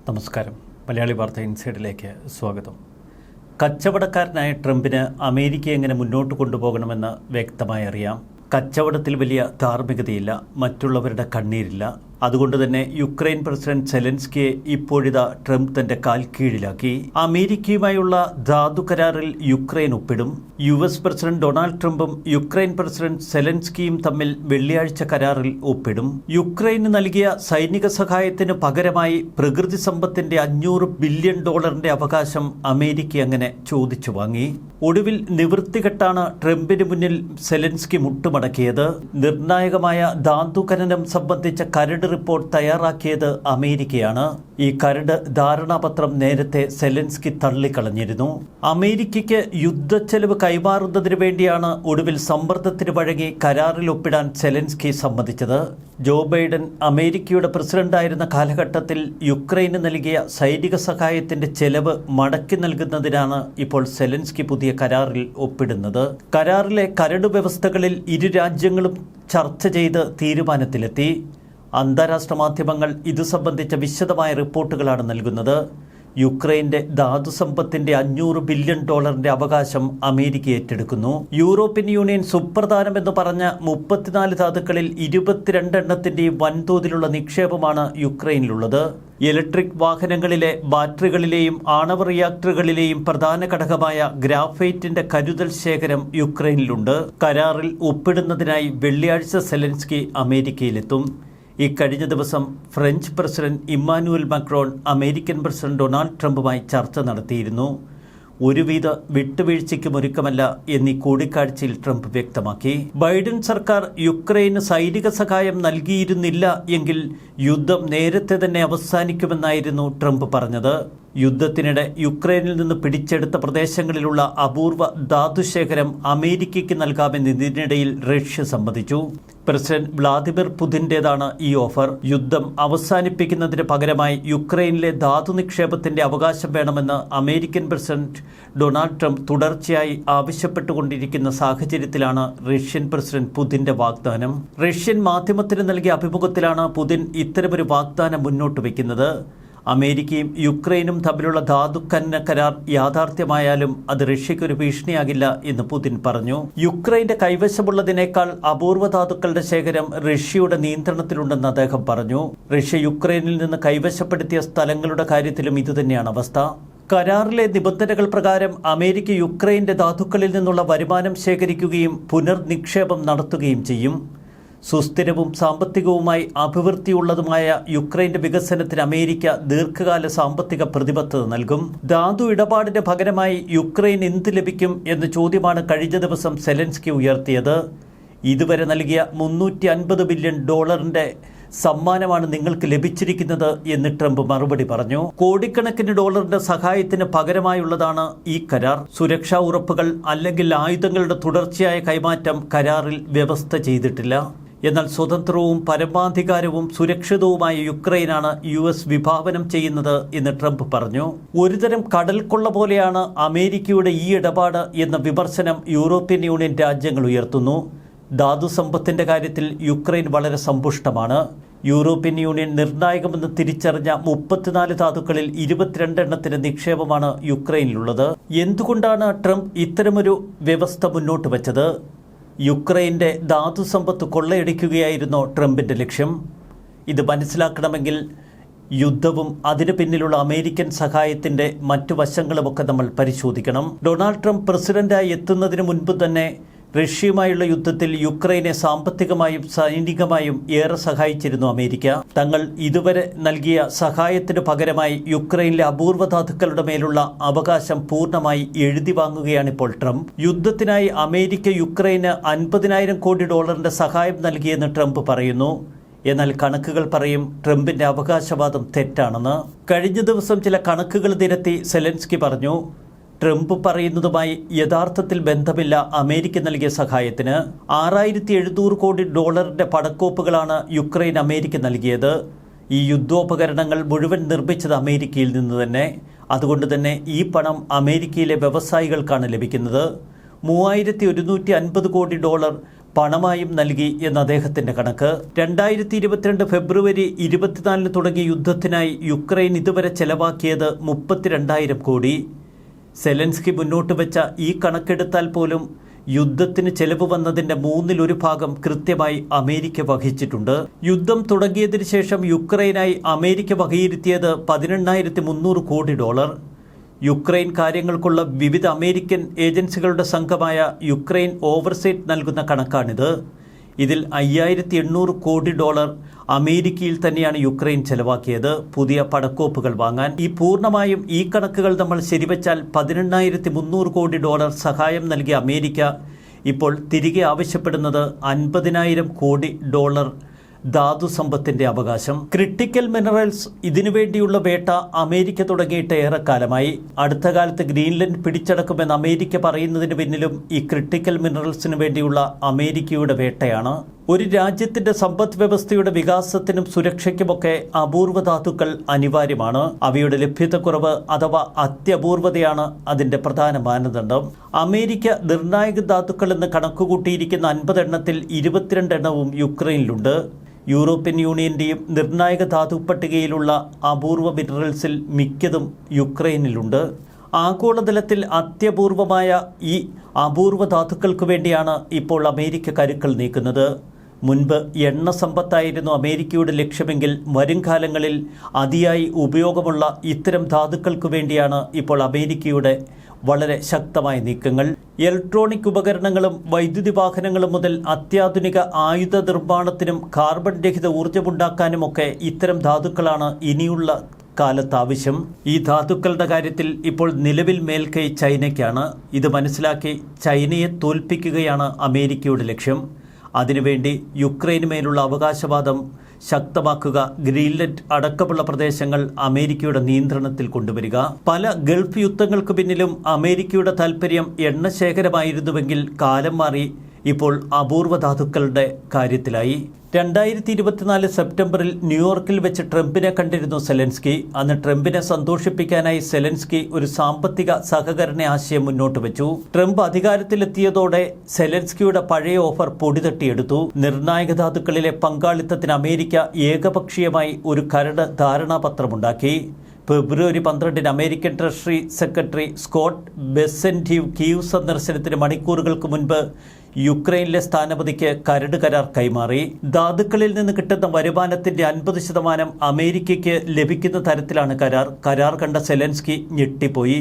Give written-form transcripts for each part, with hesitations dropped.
നമസ്കാരം. മലയാളി വാർത്ത ഇൻസൈഡിലേക്ക് സ്വാഗതം. കച്ചവടക്കാരനായ ട്രംപിന് അമേരിക്ക എങ്ങനെ മുന്നോട്ട് കൊണ്ടുപോകണമെന്ന് വ്യക്തമായി അറിയാം. കച്ചവടത്തിൽ വലിയ ധാർമ്മികതയില്ല, മറ്റുള്ളവരുടെ കണ്ണീരില്ല. അതുകൊണ്ട് തന്നെ യുക്രൈൻ പ്രസിഡന്റ് സെലൻസ്കിയെ ഇപ്പോഴിതാ ട്രംപ് തന്റെ കാൽ കീഴിലാക്കി. അമേരിക്കയുമായുള്ള ധാതു കരാറിൽ യുക്രൈൻ ഒപ്പിടും. US പ്രസിഡന്റ് ഡൊണാൾഡ് ട്രംപും യുക്രൈൻ പ്രസിഡന്റ് സെലൻസ്കിയും തമ്മിൽ വെള്ളിയാഴ്ച കരാറിൽ ഒപ്പിടും. യുക്രൈന് നൽകിയ സൈനിക സഹായത്തിന് പകരമായി പ്രകൃതി സമ്പത്തിന്റെ $500 ബില്യൺ അവകാശം അമേരിക്ക അങ്ങനെ ചോദിച്ചു വാങ്ങി. ഒടുവിൽ നിവൃത്തികെട്ടാണ് ട്രംപിന് മുന്നിൽ സെലൻസ്കി മുട്ടുമടക്കിയത്. നിർണായകമായ ധാതു ഖനനം സംബന്ധിച്ച കരട് റിപ്പോർട്ട് തയ്യാറാക്കിയത് അമേരിക്കയാണ്. ഈ കരട് ധാരണാപത്രം നേരത്തെ സെലൻസ്കി തള്ളിക്കളഞ്ഞിരുന്നു. അമേരിക്കയ്ക്ക് യുദ്ധച്ചെലവ് കൈമാറുന്നതിന് വേണ്ടിയാണ് ഒടുവിൽ സമ്മർദ്ദത്തിന് വഴങ്ങി കരാറിൽ ഒപ്പിടാൻ സെലൻസ്കി സമ്മതിച്ചത്. ജോ ബൈഡൻ അമേരിക്കയുടെ പ്രസിഡന്റായിരുന്ന കാലഘട്ടത്തിൽ യുക്രൈന് നൽകിയ സൈനിക സഹായത്തിന്റെ ചെലവ് മടക്കി നൽകുന്നതിനാണ് ഇപ്പോൾ സെലൻസ്കി പുതിയ കരാറിൽ ഒപ്പിടുന്നത്. കരാറിലെ കരട് വ്യവസ്ഥകളിൽ ഇരു രാജ്യങ്ങളും ചർച്ച ചെയ്ത് തീരുമാനത്തിലെത്തി. അന്താരാഷ്ട്ര മാധ്യമങ്ങൾ ഇതു സംബന്ധിച്ച വിശദമായ റിപ്പോർട്ടുകളാണ് നൽകുന്നത്. യുക്രൈന്റെ ധാതു സമ്പത്തിന്റെ $500 ബില്യൺ അവകാശം അമേരിക്ക ഏറ്റെടുക്കുന്നു. യൂറോപ്യൻ യൂണിയൻ സുപ്രധാനമെന്ന് പറഞ്ഞ 34 ധാതുക്കളിൽ 22 എണ്ണത്തിന്റെയും വൻതോതിലുള്ള നിക്ഷേപമാണ് യുക്രൈനിലുള്ളത്. ഇലക്ട്രിക് വാഹനങ്ങളിലെ ബാറ്ററികളിലെയും ആണവ റിയാക്ടറുകളിലെയും പ്രധാന ഘടകമായ ഗ്രാഫൈറ്റിന്റെ കരുതൽ ശേഖരം യുക്രൈനിലുണ്ട്. കരാറിൽ ഒപ്പിടുന്നതിനായി വെള്ളിയാഴ്ച സെലൻസ്കി അമേരിക്കയിലെത്തും. ഇക്കഴിഞ്ഞ ദിവസം French president Emmanuel Macron American president Donald ട്രംപുമായി ചർച്ച നടത്തിയിരുന്നു. ഒരുവിധ വിട്ടുവീഴ്ചയ്ക്കും ഒരുക്കമല്ല എന്നീ കൂടിക്കാഴ്ചയിൽ ട്രംപ് വ്യക്തമാക്കി. ബൈഡൻ സർക്കാർ യുക്രൈന് സൈനിക സഹായം നൽകിയിരുന്നില്ല എങ്കിൽ യുദ്ധം നേരത്തെ തന്നെ അവസാനിക്കുമെന്നായിരുന്നു ട്രംപ് പറഞ്ഞത്. യുദ്ധത്തിനിടെ യുക്രൈനിൽ നിന്ന് പിടിച്ചെടുത്ത പ്രദേശങ്ങളിലുള്ള അപൂർവ ധാതുശേഖരം അമേരിക്കയ്ക്ക് നൽകാമെന്ന് ഇതിനിടയിൽ റഷ്യ സമ്മതിച്ചു. പ്രസിഡന്റ് വ്ളാദിമിർ പുതിന്റേതാണ് ഈ ഓഫർ. യുദ്ധം അവസാനിപ്പിക്കുന്നതിന് പകരമായി യുക്രൈനിലെ ധാതു നിക്ഷേപത്തിന്റെ അവകാശം വേണമെന്ന് അമേരിക്കൻ പ്രസിഡന്റ് ഡൊണാൾഡ് ട്രംപ് തുടർച്ചയായി ആവശ്യപ്പെട്ടുകൊണ്ടിരിക്കുന്ന സാഹചര്യത്തിലാണ് റഷ്യൻ പ്രസിഡന്റ് പുതിന്റെ വാഗ്ദാനം. റഷ്യൻ മാധ്യമത്തിന് നൽകിയ അഭിമുഖത്തിലാണ് പുതിൻ ഇത്തരമൊരു വാഗ്ദാനം മുന്നോട്ട് വയ്ക്കുന്നത്. അമേരിക്കയും യുക്രൈനും തമ്മിലുള്ള ധാതു ഖനന കരാർ യാഥാർത്ഥ്യമായാലും അത് റഷ്യയ്ക്കൊരു ഭീഷണിയാകില്ല എന്ന് പുതിൻ പറഞ്ഞു. യുക്രൈന്റെ കൈവശമുള്ളതിനേക്കാൾ അപൂർവ ധാതുക്കളുടെ ശേഖരം റഷ്യയുടെ നിയന്ത്രണത്തിലുണ്ടെന്ന് അദ്ദേഹം പറഞ്ഞു. റഷ്യ യുക്രൈനിൽ നിന്ന് കൈവശപ്പെടുത്തിയ സ്ഥലങ്ങളുടെ കാര്യത്തിലും ഇതുതന്നെയാണ് അവസ്ഥ. കരാറിലെ നിബന്ധനകൾ പ്രകാരം അമേരിക്ക യുക്രൈന്റെ ധാതുക്കളിൽ നിന്നുള്ള വരുമാനം ശേഖരിക്കുകയും പുനർനിക്ഷേപം നടത്തുകയും ചെയ്യും. സുസ്ഥിരവും സാമ്പത്തികവുമായി അഭിവൃദ്ധിയുള്ളതുമായ യുക്രൈന്റെ വികസനത്തിന് അമേരിക്ക ദീർഘകാല സാമ്പത്തിക പ്രതിബദ്ധത നൽകും. ധാതു ഇടപാടിന് പകരമായി യുക്രൈൻ എന്ത് ലഭിക്കും എന്ന ചോദ്യമാണ് കഴിഞ്ഞ ദിവസം സെലൻസ്കി ഉയർത്തിയത്. ഇതുവരെ നൽകിയ $350 ബില്യൺ സമ്മാനമാണ് നിങ്ങൾക്ക് ലഭിച്ചിരിക്കുന്നത് എന്ന് ട്രംപ് മറുപടി പറഞ്ഞു. കോടിക്കണക്കിന് ഡോളറിന്റെ സഹായത്തിന് പകരമായുള്ളതാണ് ഈ കരാർ. സുരക്ഷാ ഉറപ്പുകൾ അല്ലെങ്കിൽ ആയുധങ്ങളുടെ തുടർച്ചയായ കൈമാറ്റം കരാറിൽ വ്യവസ്ഥ ചെയ്തിട്ടില്ല. എന്നാൽ സ്വതന്ത്രവും പരമാധികാരവും സുരക്ഷിതവുമായ യുക്രൈനാണ് US വിഭാവനം ചെയ്യുന്നത് എന്ന് ട്രംപ് പറഞ്ഞു. ഒരുതരം കടൽ കൊള്ള പോലെയാണ് അമേരിക്കയുടെ ഈ ഇടപാട് എന്ന വിമർശനം യൂറോപ്യൻ യൂണിയൻ രാജ്യങ്ങൾ ഉയർത്തുന്നു. ധാതു സമ്പത്തിന്റെ കാര്യത്തിൽ യുക്രൈൻ വളരെ സമ്പുഷ്ടമാണ്. യൂറോപ്യൻ യൂണിയൻ നിർണായകമെന്ന് തിരിച്ചറിഞ്ഞ 34 ധാതുക്കളിൽ 22 എണ്ണത്തിന്റെ നിക്ഷേപമാണ് യുക്രൈനിലുള്ളത്. എന്തുകൊണ്ടാണ് ട്രംപ് ഇത്തരമൊരു വ്യവസ്ഥ മുന്നോട്ട് വച്ചത്? യുക്രൈന്റെ ധാതു സമ്പത്ത് കൊള്ളയടിക്കുകയായിരുന്നോ ട്രംപിന്റെ ലക്ഷ്യം? ഇത് മനസ്സിലാക്കണമെങ്കിൽ യുദ്ധവും അതിനു പിന്നിലുള്ള അമേരിക്കൻ സഹായത്തിന്റെ മറ്റു വശങ്ങളുമൊക്കെ നമ്മൾ പരിശോധിക്കണം. ഡൊണാൾഡ് ട്രംപ് പ്രസിഡന്റായി എത്തുന്നതിന് മുൻപ് തന്നെ റഷ്യയുമായുള്ള യുദ്ധത്തിൽ യുക്രൈനെ സാമ്പത്തികമായും സൈനികമായും ഏറെ സഹായിച്ചിരുന്നു അമേരിക്ക. തങ്ങൾ ഇതുവരെ നൽകിയ സഹായത്തിന് പകരമായി യുക്രൈനിലെ അപൂർവ ധാതുക്കളുടെ മേലുള്ള അവകാശം പൂർണ്ണമായി എഴുതി വാങ്ങുകയാണിപ്പോൾ ട്രംപ്. യുദ്ധത്തിനായി അമേരിക്ക യുക്രൈന് $50,000 കോടി സഹായം നൽകിയെന്ന് ട്രംപ് പറയുന്നു. എന്നാൽ കണക്കുകൾ പറയും ട്രംപിന്റെ അവകാശവാദം തെറ്റാണെന്ന്. കഴിഞ്ഞ ദിവസം ചില കണക്കുകൾ നിരത്തി സെലൻസ്കി പറഞ്ഞു. ട്രംപ് പറയുന്നതുമായി യഥാർത്ഥത്തിൽ ബന്ധമില്ല അമേരിക്ക നൽകിയ സഹായത്തിന്. $6,700 കോടി പടക്കോപ്പുകളാണ് യുക്രൈൻ അമേരിക്ക നൽകിയത്. ഈ യുദ്ധോപകരണങ്ങൾ മുഴുവൻ നിർമ്മിച്ചത് അമേരിക്കയിൽ നിന്ന് തന്നെ. അതുകൊണ്ട് തന്നെ ഈ പണം അമേരിക്കയിലെ വ്യവസായികൾക്കാണ് ലഭിക്കുന്നത്. $3,150 കോടി പണമായും നൽകി എന്ന അദ്ദേഹത്തിൻ്റെ കണക്ക്. 2022 ഫെബ്രുവരി 24 തുടങ്ങിയ യുദ്ധത്തിനായി യുക്രൈൻ ഇതുവരെ ചെലവാക്കിയത് 32,000 കോടി. സെലൻസ്കി മുന്നോട്ട് വെച്ച ഈ കണക്കെടുത്താൽ പോലും യുദ്ധത്തിന് ചെലവ് വന്നതിൻ്റെ 1/3 ഭാഗം കൃത്യമായി അമേരിക്ക വഹിച്ചിട്ടുണ്ട്. യുദ്ധം തുടങ്ങിയതിനു ശേഷം യുക്രൈനായി അമേരിക്ക വകയിരുത്തിയത് $18,300 കോടി. യുക്രൈൻ കാര്യങ്ങൾക്കുള്ള വിവിധ അമേരിക്കൻ ഏജൻസികളുടെ സംഘമായ യുക്രൈൻ ഓവർസൈറ്റ് നൽകുന്ന കണക്കാണിത്. ഇതിൽ $5,800 കോടി അമേരിക്കയിൽ തന്നെയാണ് യുക്രൈൻ ചെലവാക്കിയത് പുതിയ പടക്കോപ്പുകൾ വാങ്ങാൻ. പൂർണ്ണമായും ഈ കണക്കുകൾ നമ്മൾ ശരിവച്ചാൽ $18,300 കോടി സഹായം നൽകിയ അമേരിക്ക ഇപ്പോൾ തിരികെ ആവശ്യപ്പെടുന്നത് $50,000 കോടി ധാതു സമ്പത്തിന്റെ അവകാശം. ക്രിട്ടിക്കൽ മിനറൽസ് ഇതിനുവേണ്ടിയുള്ള വേട്ട അമേരിക്ക തുടങ്ങിയിട്ട് ഏറെക്കാലമായി. അടുത്ത കാലത്ത് ഗ്രീൻലൻഡ് പിടിച്ചടക്കുമെന്ന് അമേരിക്ക പറയുന്നതിന് പിന്നിലും ഈ ക്രിട്ടിക്കൽ മിനറൽസിന് വേണ്ടിയുള്ള അമേരിക്കയുടെ വേട്ടയാണ്. ഒരു രാജ്യത്തിന്റെ സമ്പദ് വ്യവസ്ഥയുടെ വികാസത്തിനും സുരക്ഷയ്ക്കുമൊക്കെ അപൂർവ ധാതുക്കൾ അനിവാര്യമാണ്. അവയുടെ ലഭ്യതക്കുറവ് അഥവാ അത്യപൂർവതയാണ് അതിന്റെ പ്രധാന മാനദണ്ഡം. അമേരിക്ക നിർണായക ധാതുക്കൾ എന്ന് കണക്കുകൂട്ടിയിരിക്കുന്ന 50 എണ്ണത്തിൽ 22 എണ്ണവും യുക്രൈനിലുണ്ട്. യൂറോപ്യൻ യൂണിയന്റെയും നിർണായക ധാതു പട്ടികയിലുള്ള അപൂർവ മിനറൽസിൽ മിക്കതും യുക്രൈനിലുണ്ട്. ആഗോളതലത്തിൽ അത്യപൂർവമായ ഈ അപൂർവ ധാതുക്കൾക്ക് വേണ്ടിയാണ് ഇപ്പോൾ അമേരിക്ക കരുക്കൾ നീക്കുന്നത്. മുൻപ് എണ്ണ സമ്പത്തായിരുന്നു അമേരിക്കയുടെ ലക്ഷ്യമെങ്കിൽ വരും കാലങ്ങളിൽ അതിയായി ഉപയോഗമുള്ള ഇത്തരം ധാതുക്കൾക്ക് വേണ്ടിയാണ് ഇപ്പോൾ അമേരിക്കയുടെ വളരെ ശക്തമായ നീക്കങ്ങൾ. ഇലക്ട്രോണിക് ഉപകരണങ്ങളും വൈദ്യുതി വാഹനങ്ങളും മുതൽ അത്യാധുനിക ആയുധ നിർമ്മാണത്തിനും കാർബൺ രഹിത ഊർജ്ജമുണ്ടാക്കാനുമൊക്കെ ഇത്തരം ധാതുക്കളാണ് ഇനിയുള്ള കാലത്ത് ആവശ്യം. ഈ ധാതുക്കളുടെ കാര്യത്തിൽ ഇപ്പോൾ നിലവിൽ മേൽക്കൈ ചൈനയ്ക്കാണ്. ഇത് മനസ്സിലാക്കി ചൈനയെ തോൽപ്പിക്കുകയാണ് അമേരിക്കയുടെ ലക്ഷ്യം. അതിനുവേണ്ടി യുക്രൈന് മേലുള്ള അവകാശവാദം ശക്തമാക്കുക, ഗ്രീൻലൻഡ് അടക്കമുള്ള പ്രദേശങ്ങൾ അമേരിക്കയുടെ നിയന്ത്രണത്തിൽ കൊണ്ടുവരിക. പല ഗൾഫ് യുദ്ധങ്ങൾക്ക് പിന്നിലും അമേരിക്കയുടെ താൽപ്പര്യം എണ്ണ ശേഖരമായിരുന്നുവെങ്കിൽ കാലം മാറി ഇപ്പോൾ അപൂർവ ധാതുക്കളുടെ കാര്യത്തിലായി. 2024 സെപ്റ്റംബറിൽ ന്യൂയോർക്കിൽ വെച്ച് ട്രംപിനെ കണ്ടിരുന്നു സെലൻസ്കി. അന്ന് ട്രംപിനെ സന്തോഷിപ്പിക്കാനായി സെലൻസ്കി ഒരു സാമ്പത്തിക സഹകരണ ആശയം മുന്നോട്ട് വെച്ചു. ട്രംപ് അധികാരത്തിലെത്തിയതോടെ സെലൻസ്കിയുടെ പഴയ ഓഫർ പൊടിതട്ടിയെടുത്തു. നിർണായക ധാതുക്കളിലെ പങ്കാളിത്തത്തിന് അമേരിക്ക ഏകപക്ഷീയമായി ഒരു കരട് ധാരണാപത്രമുണ്ടാക്കി. ഫെബ്രുവരി 12 American treasury secretary Scott Bessent Kyiv സന്ദർശനത്തിന് മണിക്കൂറുകൾക്ക് മുൻപ് യുക്രൈനിലെ സ്ഥാനപതിക്ക് കരട് കരാർ കൈമാറി. ധാതുക്കളിൽ നിന്ന് കിട്ടുന്ന വരുമാനത്തിന്റെ 50% അമേരിക്കയ്ക്ക് ലഭിക്കുന്ന തരത്തിലാണ് കരാർ കണ്ട സെലൻസ്കി ഞെട്ടിപ്പോയി.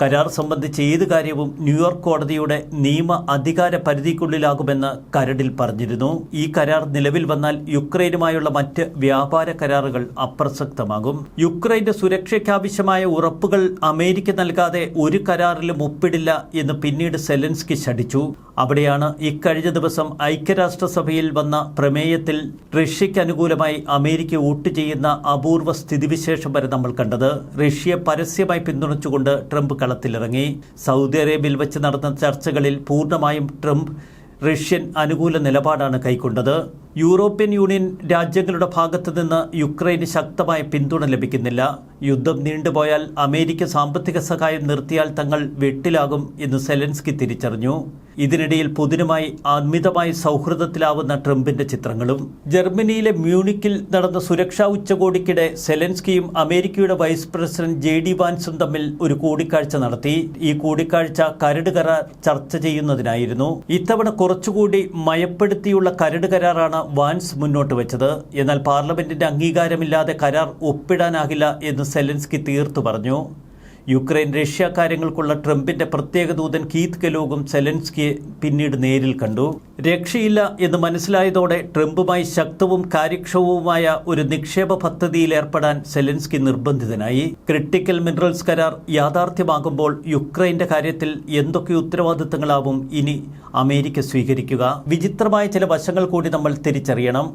കരാർ സംബന്ധിച്ച് ഏത് കാര്യവും ന്യൂയോർക്ക് കോടതിയുടെ നിയമ അധികാര പരിധിക്കുള്ളിലാകുമെന്ന് കരടിൽ പറഞ്ഞിരുന്നു. ഈ കരാർ നിലവിൽ വന്നാൽ യുക്രൈനുമായുള്ള മറ്റ് വ്യാപാര കരാറുകൾ അപ്രസക്തമാകും. യുക്രൈന്റെ സുരക്ഷയ്ക്കാവശ്യമായ ഉറപ്പുകൾ അമേരിക്ക നൽകാതെ ഒരു കരാറിലും ഒപ്പിടില്ല എന്ന് പിന്നീട് സെലൻസ്കി ശഠിച്ചു. അവിടെയാണ് ഇക്കഴിഞ്ഞ ദിവസം ഐക്യരാഷ്ട്രസഭയിൽ വന്ന പ്രമേയത്തിൽ റഷ്യയ്ക്ക് അനുകൂലമായി അമേരിക്ക വോട്ട് ചെയ്യുന്ന അപൂർവ സ്ഥിതിവിശേഷം വരെ നമ്മൾ കണ്ടത്. റഷ്യയെ പരസ്യമായി പിന്തുണച്ചുകൊണ്ട് ട്രംപ് കളത്തിലിറങ്ങി. സൗദി അറേബ്യയിൽ വെച്ച് നടന്ന ചർച്ചകളിൽ പൂർണ്ണമായും ട്രംപ് റഷ്യൻ അനുകൂല നിലപാടാണ് കൈക്കൊണ്ടത്. യൂറോപ്യൻ യൂണിയൻ രാജ്യങ്ങളുടെ ഭാഗത്തു നിന്ന് യുക്രൈന് ശക്തമായ പിന്തുണ ലഭിക്കുന്നില്ല. യുദ്ധം നീണ്ടുപോയാൽ അമേരിക്ക സാമ്പത്തിക സഹായം നിർത്തിയാൽ തങ്ങൾ വെട്ടിലാകും എന്ന് സെലൻസ്കി തിരിച്ചറിഞ്ഞു. ഇതിനിടയിൽ പുതിനുമായി അമിതമായി സൗഹൃദത്തിലാവുന്ന ട്രംപിന്റെ ചിത്രങ്ങളും. ജർമ്മനിയിലെ മ്യൂണിക്കിൽ നടന്ന സുരക്ഷാ ഉച്ചകോടിക്കിടെ സെലൻസ്കിയും അമേരിക്കയുടെ വൈസ് പ്രസിഡന്റ് JD വാൻസും തമ്മിൽ ഒരു കൂടിക്കാഴ്ച നടത്തി. ഈ കൂടിക്കാഴ്ച കരട് കരാർ ചർച്ച ചെയ്യുന്നതിനായിരുന്നു. ഇത്തവണ കുറച്ചുകൂടി മയപ്പെടുത്തിയുള്ള കരട് കരാറാണ് വാൻസ് മുന്നോട്ട് വെച്ചത്. എന്നാൽ പാർലമെന്റിന്റെ അംഗീകാരമില്ലാതെ കരാർ ഒപ്പിടാനാകില്ല എന്ന് സെലൻസ്കി തീർത്തു പറഞ്ഞു. യുക്രൈൻ റഷ്യ കാര്യങ്ങൾക്കുള്ള ട്രംപിന്റെ പ്രത്യേക ദൂതൻ കീത്ത് കെലോഗും സെലൻസ്കിയെ പിന്നീട് നേരിൽ കണ്ടു. രക്ഷയില്ല എന്ന് മനസ്സിലായതോടെ ട്രംപുമായി ശക്തവും കാര്യക്ഷമവുമായ ഒരു നിക്ഷേപ പദ്ധതിയിൽ ഏർപ്പെടാൻ സെലൻസ്കി നിർബന്ധിതനായി. ക്രിട്ടിക്കൽ മിനറൽസ് കരാർ യാഥാർത്ഥ്യമാകുമ്പോൾ യുക്രൈന്റെ കാര്യത്തിൽ എന്തൊക്കെ ഉത്തരവാദിത്തങ്ങളാവും ഇനി അമേരിക്ക സ്വീകരിക്കുക? വിചിത്രമായ ചില വശങ്ങൾ കൂടി നമ്മൾ തിരിച്ചറിയണം.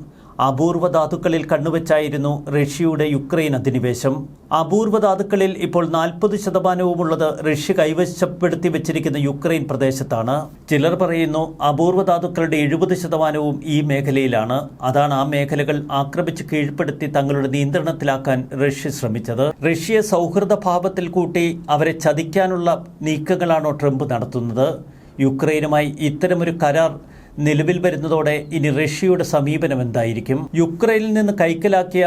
അപൂർവ ധാതുക്കളിൽ കണ്ണുവെച്ചായിരുന്നു റഷ്യയുടെ യുക്രൈൻ അധിനിവേശം. അപൂർവ ധാതുക്കളിൽ ഇപ്പോൾ 40% റഷ്യ കൈവശപ്പെടുത്തി വെച്ചിരിക്കുന്ന യുക്രൈൻ പ്രദേശത്താണ്. ചിലർ പറയുന്നു അപൂർവ ധാതുക്കളുടെ 70% ഈ മേഖലയിലാണ്. അതാണ് ആ മേഖലകൾ ആക്രമിച്ച് കീഴ്പ്പെടുത്തി തങ്ങളുടെ നിയന്ത്രണത്തിലാക്കാൻ റഷ്യ ശ്രമിച്ചത്. റഷ്യയെ സൗഹൃദ ഭാവത്തിൽ കൂട്ടി അവരെ ചതിക്കാനുള്ള നീക്കങ്ങളാണോ ട്രംപ് നടത്തുന്നത്? യുക്രൈനുമായി ഇത്തരമൊരു കരാർ നിലവിൽ വരുന്നതോടെ ഇനി റഷ്യയുടെ സമീപനം എന്തായിരിക്കും? യുക്രൈനിൽ നിന്ന് കൈക്കലാക്കിയ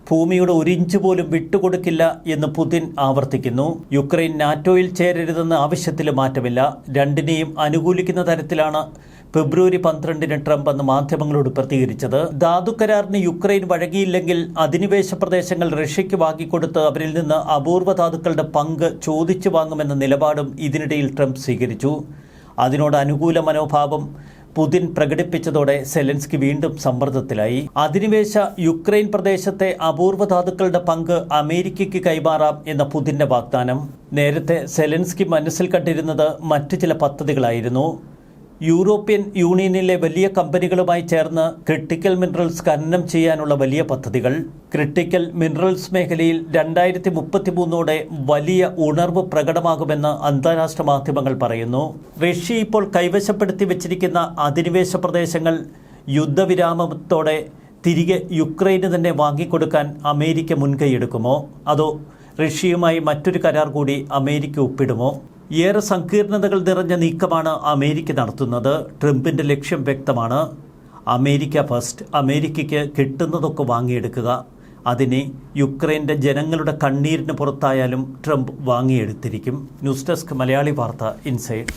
ഭൂമിയുടെ 1 ഇഞ്ച് പോലും വിട്ടുകൊടുക്കില്ല എന്ന് പുതിൻ ആവർത്തിക്കുന്നു. യുക്രൈൻ നാറ്റോയിൽ ചേരരുതെന്ന ആവശ്യത്തിൽ മാറ്റമില്ല. രണ്ടിനെയും അനുകൂലിക്കുന്ന തരത്തിലാണ് ഫെബ്രുവരി 12-ന് ട്രംപ് അന്ന് മാധ്യമങ്ങളോട് പ്രതികരിച്ചത്. ധാതു കരാറിന് യുക്രൈൻ വഴങ്ങിയില്ലെങ്കിൽ അധിനിവേശ പ്രദേശങ്ങൾ റഷ്യയ്ക്ക് വാങ്ങിക്കൊടുത്ത് അവരിൽ നിന്ന് അപൂർവ ധാതുക്കളുടെ പങ്ക് ചോദിച്ചു വാങ്ങുമെന്ന നിലപാടും ഇതിനിടയിൽ ട്രംപ് സ്വീകരിച്ചു. അതിനോട് അനുകൂല മനോഭാവം പുതിൻ പ്രകടിപ്പിച്ചതോടെ സെലൻസ്കി വീണ്ടും സമ്മർദ്ദത്തിലായി. അധിനിവേശ യുക്രൈൻ പ്രദേശത്തെ അപൂർവ ധാതുക്കളുടെ പങ്ക് അമേരിക്കയ്ക്ക് കൈമാറാം എന്ന പുതിൻ്റെ വാഗ്ദാനം. നേരത്തെ സെലൻസ്കി മനസ്സിൽ കണ്ടിരുന്നത് മറ്റു ചില പദ്ധതികളായിരുന്നു. യൂറോപ്യൻ യൂണിയനിലെ വലിയ കമ്പനികളുമായി ചേർന്ന് ക്രിട്ടിക്കൽ മിനറൽസ് ഖനനം ചെയ്യാനുള്ള വലിയ പദ്ധതികൾ. ക്രിട്ടിക്കൽ മിനറൽസ് മേഖലയിൽ 2033 വലിയ ഉണർവ് പ്രകടമാകുമെന്ന് അന്താരാഷ്ട്ര മാധ്യമങ്ങൾ പറയുന്നു. റഷ്യ ഇപ്പോൾ കൈവശപ്പെടുത്തി വെച്ചിരിക്കുന്ന അധിനിവേശ പ്രദേശങ്ങൾ യുദ്ധവിരാമത്തോടെ തിരികെ യുക്രൈന് തന്നെ വാങ്ങിക്കൊടുക്കാൻ അമേരിക്ക മുൻകൈയെടുക്കുമോ? അതോ റഷ്യയുമായി മറ്റൊരു കരാർ കൂടി അമേരിക്ക ഒപ്പിടുമോ? ഏറെ സങ്കീർണതകൾ നിറഞ്ഞ നീക്കമാണ് അമേരിക്ക നടത്തുന്നത്. ട്രംപിൻ്റെ ലക്ഷ്യം വ്യക്തമാണ്. America first. അമേരിക്കയ്ക്ക് കിട്ടുന്നതൊക്കെ വാങ്ങിയെടുക്കുക. അതിനെ യുക്രൈൻ്റെ ജനങ്ങളുടെ കണ്ണീരിന് പുറത്തായാലും ട്രംപ് വാങ്ങിയെടുത്തിരിക്കും. ന്യൂസ് ഡെസ്ക് മലയാളി വാർത്ത ഇൻസൈഡ്.